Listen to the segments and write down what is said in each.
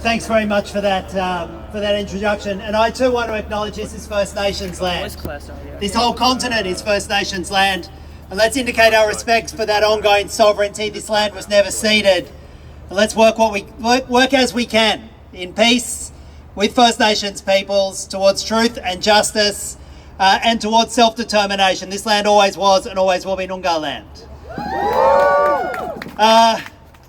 Thanks very much for that introduction. And I too want to acknowledge this is First Nations land. This whole continent is First Nations land. And let's indicate our respects for that ongoing sovereignty. This land was never ceded. And let's work as we can in peace with First Nations peoples towards truth and justice and towards self-determination. This land always was and always will be Noongar land.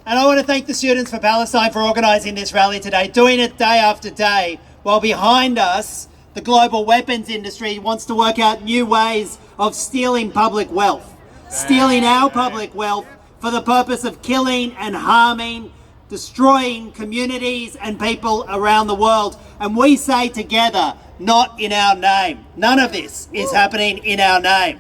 And I want to thank the Students for Palestine for organising this rally today, doing it day after day, while behind us, the global weapons industry wants to work out new ways of stealing public wealth, stealing our public wealth for the purpose of killing and harming, destroying communities and people around the world. And we say together, not in our name. None of this is happening in our name.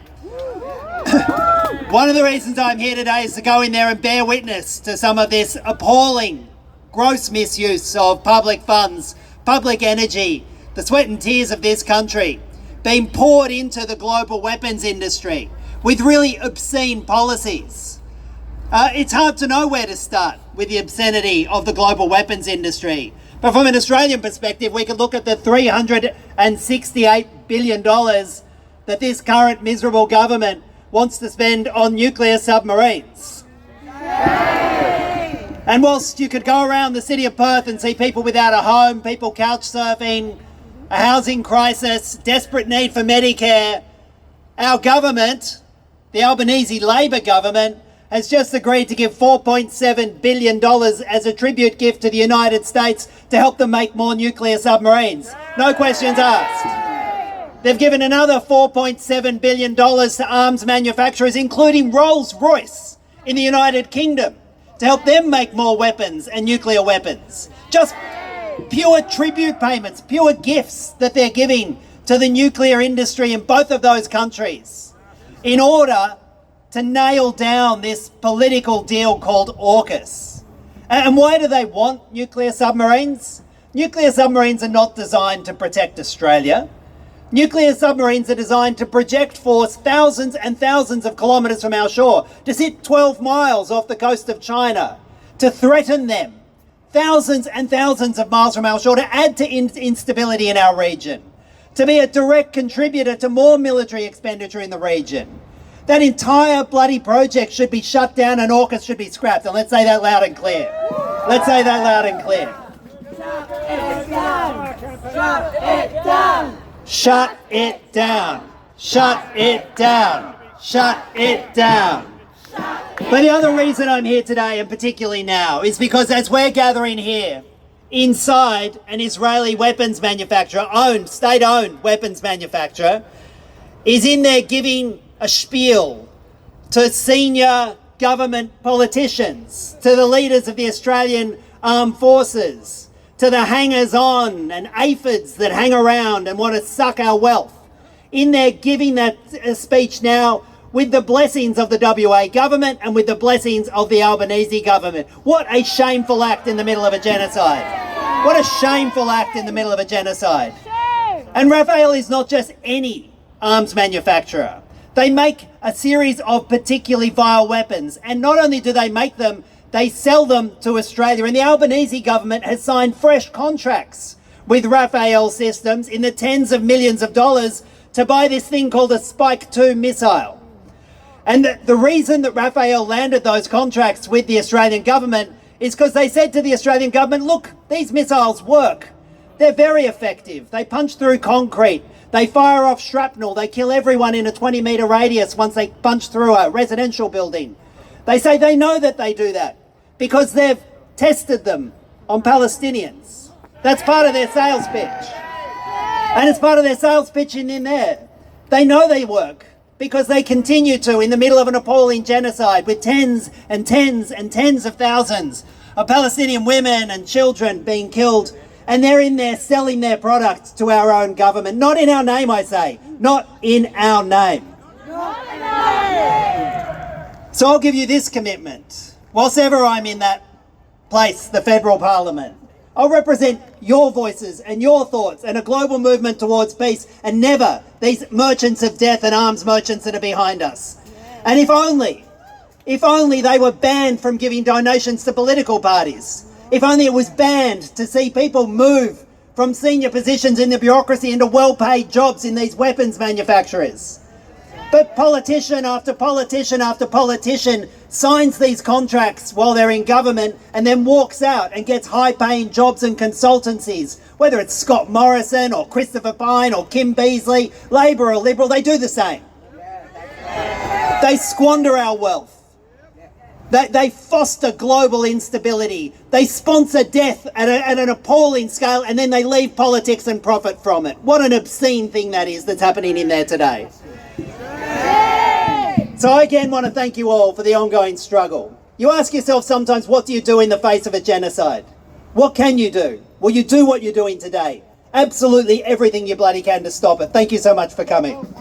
One of the reasons I'm here today is to go in there and bear witness to some of this appalling, gross misuse of public funds, public energy, the sweat and tears of this country being poured into the global weapons industry with really obscene policies. It's hard to know where to start with the obscenity of the global weapons industry. But from an Australian perspective, we could look at the $368 billion that this current miserable government wants to spend on nuclear submarines. Yay! And whilst you could go around the city of Perth and see people without a home, people couch surfing, a housing crisis, desperate need for Medicare, our government, the Albanese Labor government, has just agreed to give $4.7 billion as a tribute gift to the United States to help them make more nuclear submarines. No questions asked. They've given another $4.7 billion to arms manufacturers, including Rolls-Royce in the United Kingdom, to help them make more weapons and nuclear weapons. Just pure tribute payments, pure gifts that they're giving to the nuclear industry in both of those countries in order to nail down this political deal called AUKUS. And why do they want nuclear submarines? Nuclear submarines are not designed to protect Australia. Nuclear submarines are designed to project force thousands and thousands of kilometres from our shore, to sit 12 miles off the coast of China, to threaten them thousands and thousands of miles from our shore, to add to instability in our region, to be a direct contributor to more military expenditure in the region. That entire bloody project should be shut down and AUKUS should be scrapped. And let's say that loud and clear. Let's say that loud and clear. Shut it down! Shut it down! Shut it down! Shut it down! Shut it down! But the other reason I'm here today, and particularly now, is because as we're gathering here inside an Israeli weapons manufacturer, state-owned weapons manufacturer, is in there giving a spiel to senior government politicians, to the leaders of the Australian Armed Forces, to the hangers-on and aphids that hang around and want to suck our wealth. In there giving that speech now with the blessings of the WA government and with the blessings of the Albanese government. What a shameful act in the middle of a genocide. What a shameful act in the middle of a genocide. And Rafael is not just any arms manufacturer. They make a series of particularly vile weapons, and not only do they make them, they sell them to Australia. And the Albanese government has signed fresh contracts with Rafael Systems in the tens of millions of dollars to buy this thing called a Spike 2 missile. And the reason that Rafael landed those contracts with the Australian government is because they said to the Australian government, look, these missiles work. They're very effective. They punch through concrete. They fire off shrapnel. They kill everyone in a 20-metre radius once they punch through a residential building. They say they know that they do that because they've tested them on Palestinians. That's part of their sales pitch. And it's part of their sales pitch in there. They know they work because they continue to, in the middle of an appalling genocide with tens and tens and tens of thousands of Palestinian women and children being killed, and they're in there selling their products to our own government. Not in our name, I say. Not in our name. Not in our name. So I'll give you this commitment. Whilst ever I'm in that place, the federal parliament, I'll represent your voices and your thoughts and a global movement towards peace, and never these merchants of death and arms merchants that are behind us. And if only they were banned from giving donations to political parties. If only it was banned to see people move from senior positions in the bureaucracy into well-paid jobs in these weapons manufacturers. But politician after politician after politician signs these contracts while they're in government and then walks out and gets high-paying jobs and consultancies. Whether it's Scott Morrison or Christopher Pyne or Kim Beazley, Labor or Liberal, they do the same. They squander our wealth. They foster global instability. They sponsor death at an appalling scale, and then they leave politics and profit from it. What an obscene thing that is that's happening in there today. So I again want to thank you all for the ongoing struggle. You ask yourself sometimes, what do you do in the face of a genocide? What can you do? Well, you do what you're doing today. Absolutely everything you bloody can to stop it. Thank you so much for coming.